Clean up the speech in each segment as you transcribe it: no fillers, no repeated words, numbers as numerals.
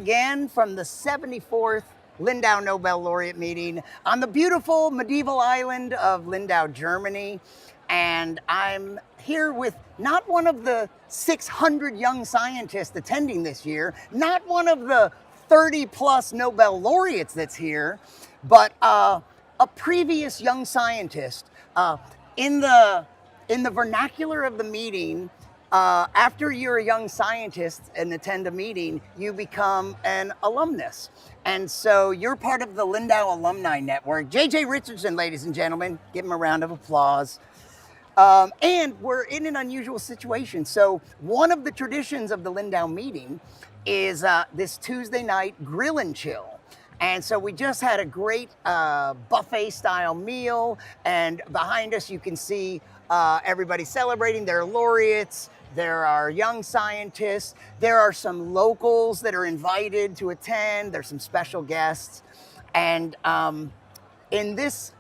Again from the 74th Lindau Nobel Laureate meeting on the beautiful medieval island of Lindau, Germany. And I'm here with not one of the 600 young scientists attending this year, not one of the 30 plus Nobel laureates that's here, but a previous young scientist. In the vernacular of the meeting, after you're a young scientist and attend a meeting, you become an alumnus. And so you're part of the Lindau Alumni Network. J.J. Richardson, ladies and gentlemen, give him a round of applause. And we're in an unusual situation. So one of the traditions of the Lindau meeting is this Tuesday night grill and chill. And so we just had a great buffet style meal, and behind us you can see everybody celebrating their laureates. There are young scientists. There are some locals that are invited to attend. There's some special guests. And in this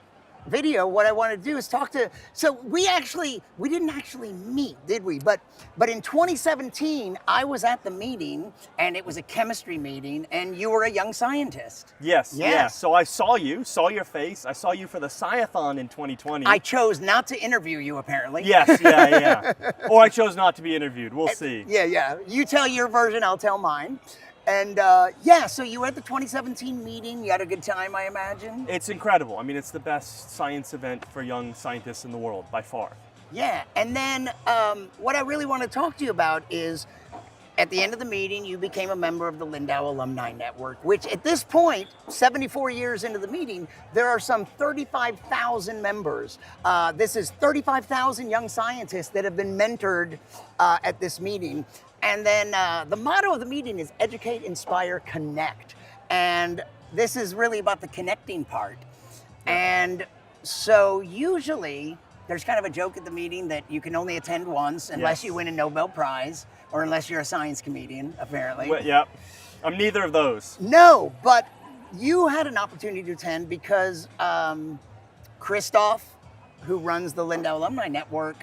video, what I want to do is talk to, so we didn't actually meet, did we? But in 2017, I was at the meeting, and it was a chemistry meeting, and you were a young scientist. Yes. Yeah. So I saw your face. I saw you for the Sciathon in 2020. I chose not to interview you, apparently. Yes, yeah. Or I chose not to be interviewed. We'll see. Yeah. You tell your version, I'll tell mine. And so you were at the 2017 meeting. You had a good time, I imagine? It's incredible. I mean, it's the best science event for young scientists in the world, by far. Yeah, and then what I really want to talk to you about is, at the end of the meeting, you became a member of the Lindau Alumni Network, which at this point, 74 years into the meeting, there are some 35,000 members. This is 35,000 young scientists that have been mentored at this meeting. And then the motto of the meeting is educate, inspire, connect. And this is really about the connecting part. And so usually there's kind of a joke at the meeting that you can only attend once unless you win a Nobel Prize or unless you're a science comedian, apparently. Well, yeah, I'm neither of those. No, but you had an opportunity to attend because Christoph, who runs the Lindau Alumni Network,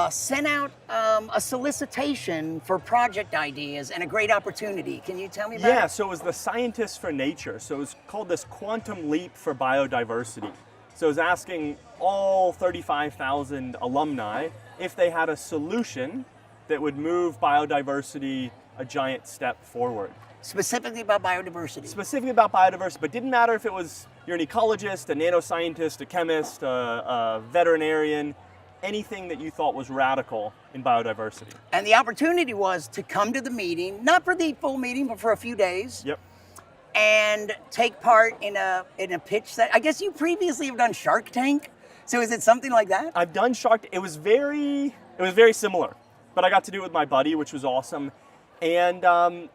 sent out a solicitation for project ideas and a great opportunity. Can you tell me about it? Yeah, so it was the Scientists for Nature. So it was called this Quantum Leap for Biodiversity. So it was asking all 35,000 alumni if they had a solution that would move biodiversity a giant step forward. Specifically about biodiversity. Specifically about biodiversity, but didn't matter if it was you're an ecologist, a nanoscientist, a chemist, a veterinarian, anything that you thought was radical in biodiversity. And the opportunity was to come to the meeting, not for the full meeting, but for a few days. Yep. And take part in a pitch set. I guess you previously have done Shark Tank. So is it something like that? I've done Shark Tank. It was very similar, but I got to do it with my buddy, which was awesome. And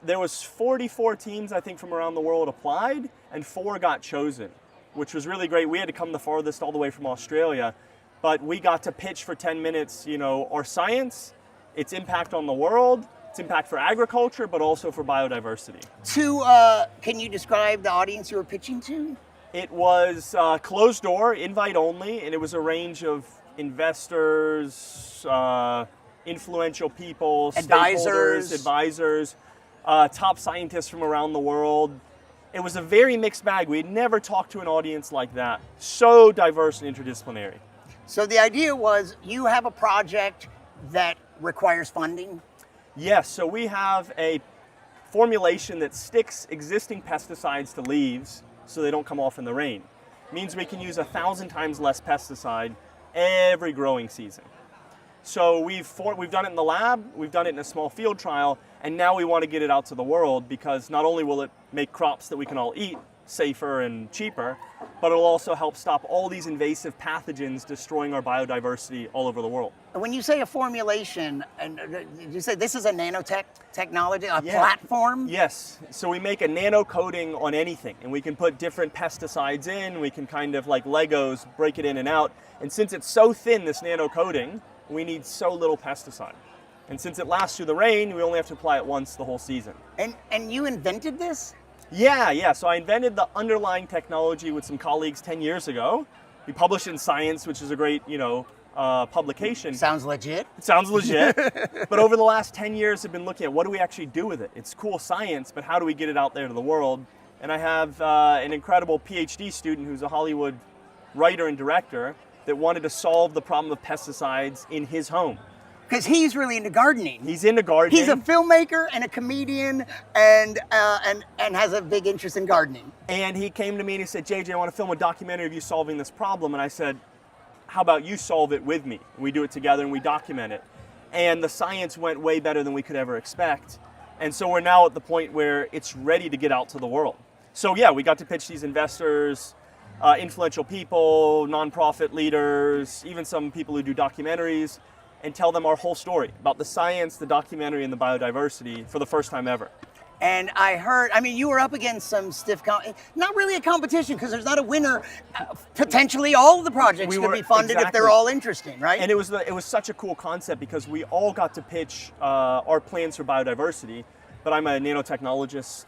there was 44 teams, I think, from around the world applied, and 4 got chosen, which was really great. We had to come the farthest all the way from Australia. But we got to pitch for 10 minutes, our science, its impact on the world, its impact for agriculture, but also for biodiversity. Can you describe the audience you were pitching to? It was closed door, invite only, and it was a range of investors, influential people, stakeholders, advisors, top scientists from around the world. It was a very mixed bag. We had never talked to an audience like that. So diverse and interdisciplinary. So the idea was you have a project that requires funding? Yes, so we have a formulation that sticks existing pesticides to leaves so they don't come off in the rain. It means we can use 1,000 times less pesticide every growing season. So we've done it in the lab, we've done it in a small field trial, and now we want to get it out to the world because not only will it make crops that we can all eat safer and cheaper, but it'll also help stop all these invasive pathogens destroying our biodiversity all over the world. When you say a formulation, and you say this is a nanotech technology, a platform? Yes. So we make a nanocoating on anything, and we can put different pesticides in. We can kind of like Legos break it in and out. And since it's so thin, this nanocoating, we need so little pesticide. And since it lasts through the rain, we only have to apply it once the whole season. And you invented this? Yeah. So I invented the underlying technology with some colleagues 10 years ago. We published in Science, which is a great, publication. Sounds legit. It sounds legit. But over the last 10 years, I've been looking at what do we actually do with it? It's cool science, but how do we get it out there to the world? And I have an incredible Ph.D. student who's a Hollywood writer and director that wanted to solve the problem of pesticides in his home. Because he's really into gardening. He's into gardening. He's a filmmaker and a comedian and has a big interest in gardening. And he came to me and he said, JJ, I want to film a documentary of you solving this problem. And I said, how about you solve it with me? And we do it together and we document it. And the science went way better than we could ever expect. And so we're now at the point where it's ready to get out to the world. So yeah, we got to pitch these investors, influential people, nonprofit leaders, even some people who do documentaries, and tell them our whole story about the science, the documentary, and the biodiversity for the first time ever. And I heard, I mean, you were up against some stiff, not really a competition because there's not a winner. Potentially all of the projects could be funded if they're all interesting, right? And it was such a cool concept because we all got to pitch our plans for biodiversity, but I'm a nanotechnologist.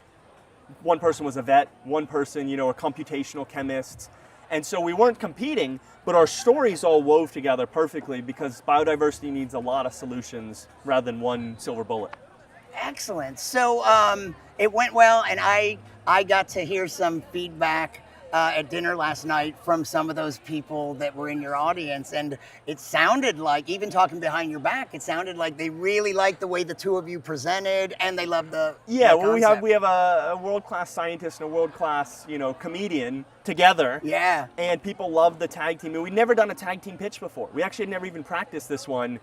One person was a vet, one person, a computational chemist. And so we weren't competing, but our stories all wove together perfectly because biodiversity needs a lot of solutions rather than one silver bullet. Excellent. So it went well, and I got to hear some feedback at dinner last night from some of those people that were in your audience, and it sounded like, even talking behind your back, it sounded like they really liked the way the two of you presented, and they loved the well, we have a world-class scientist and a world-class comedian together. Yeah. And people loved the tag team. And we'd never done a tag team pitch before. We actually had never even practiced this one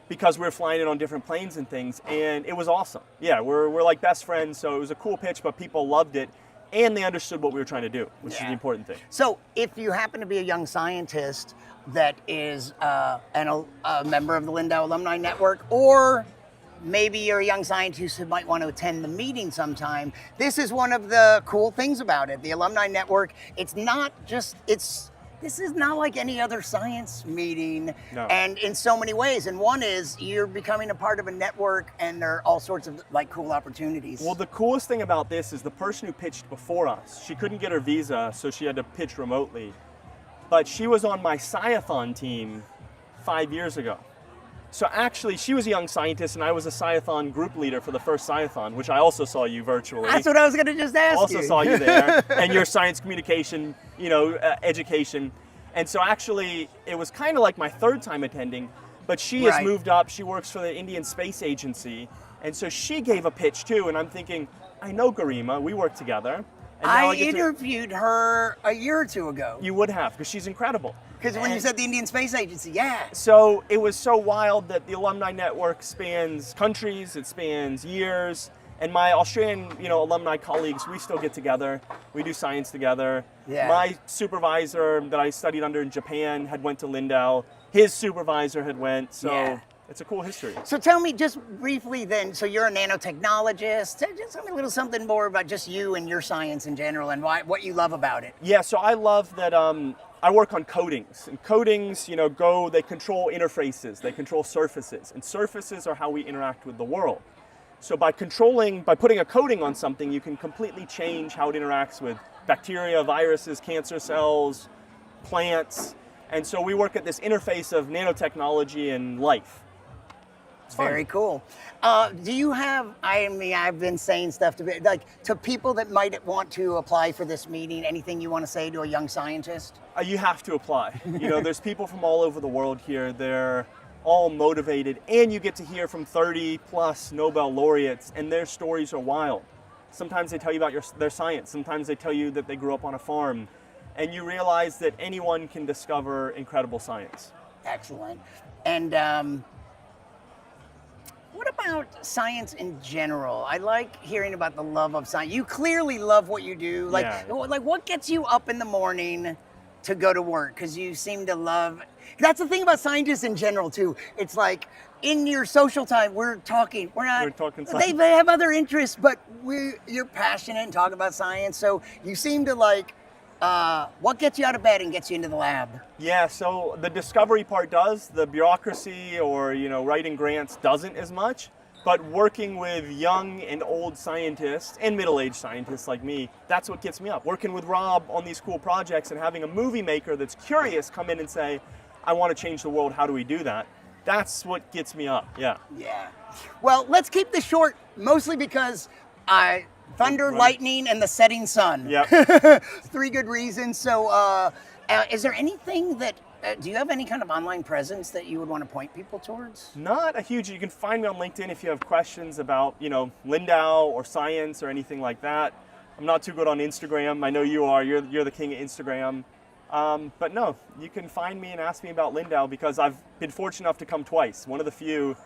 because we were flying it on different planes and things, and it was awesome. Yeah, we're like best friends, so it was a cool pitch, but people loved it. And they understood what we were trying to do, which is the important thing. So if you happen to be a young scientist that is a member of the Lindau Alumni Network, or maybe you're a young scientist who might want to attend the meeting sometime, this is one of the cool things about it. The Alumni Network, this is not like any other science meeting, and in so many ways. And one is you're becoming a part of a network, and there are all sorts of cool opportunities. Well, the coolest thing about this is the person who pitched before us, she couldn't get her visa, so she had to pitch remotely. But she was on my sciathon team 5 years ago. So actually, she was a young scientist, and I was a sciathon group leader for the first sciathon, which I also saw you virtually. That's what I was going to just ask you. Also saw you there, and your science communication, education. And so actually, it was kind of like my third time attending, but she has moved up. She works for the Indian Space Agency, and so she gave a pitch too, and I'm thinking, I know Garima, we work together. And I interviewed her a year or two ago. You would have, because she's incredible. Because when you said the Indian Space Agency, yeah. So it was so wild that the Alumni Network spans countries, it spans years, and my Australian, alumni colleagues, we still get together. We do science together. Yeah. My supervisor that I studied under in Japan had went to Lindau. His supervisor had went, so it's a cool history. So tell me just briefly then, so you're a nanotechnologist. Just tell me a little something more about just you and your science in general and what you love about it. Yeah, so I love that I work on coatings. And coatings, they control interfaces, they control surfaces. And surfaces are how we interact with the world. So by putting a coating on something, you can completely change how it interacts with bacteria, viruses, cancer cells, plants. And so we work at this interface of nanotechnology and life. It's fun. Very cool. Do you have, I've been saying stuff to people that might want to apply for this meeting, anything you want to say to a young scientist? You have to apply. There's people from all over the world here. They're all motivated, and you get to hear from 30 plus Nobel laureates, and their stories are wild. Sometimes they tell you about their science. Sometimes they tell you that they grew up on a farm, and you realize that anyone can discover incredible science. Excellent. And what about science in general? I like hearing about the love of science. You clearly love what you do. Like what gets you up in the morning to go to work? Because you seem to love. That's the thing about scientists in general too. It's like in your social time, we're talking. We're talking science. They have other interests, but you're passionate and talk about science. So you seem to like. What gets you out of bed and gets you into the lab? Yeah, so the discovery part does. The bureaucracy or writing grants doesn't as much. But working with young and old scientists and middle-aged scientists like me, that's what gets me up. Working with Rob on these cool projects and having a movie maker that's curious come in and say, I want to change the world. How do we do that? That's what gets me up. Yeah. Yeah. Well, let's keep this short, mostly because thunder, lightning, and the setting sun. Yep. 3 good reasons. So, is there anything that, do you have any kind of online presence that you would want to point people towards? Not a huge, you can find me on LinkedIn if you have questions about, Lindau or science or anything like that. I'm not too good on Instagram. I know you are. You're the king of Instagram. But no, you can find me and ask me about Lindau because I've been fortunate enough to come twice, one of the few,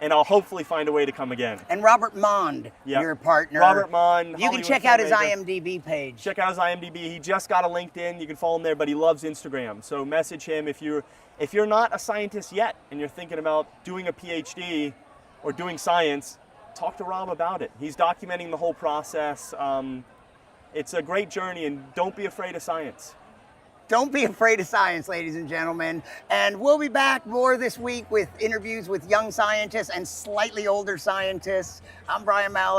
and I'll hopefully find a way to come again. And Robert Mond, your partner. Robert Mond. You can check out his IMDb page. Check out his IMDb. He just got a LinkedIn. You can follow him there, but he loves Instagram. So message him if you're not a scientist yet and you're thinking about doing a PhD or doing science. Talk to Rob about it. He's documenting the whole process. It's a great journey, and don't be afraid of science. Don't be afraid of science, ladies and gentlemen. And we'll be back more this week with interviews with young scientists and slightly older scientists. I'm Brian Malow.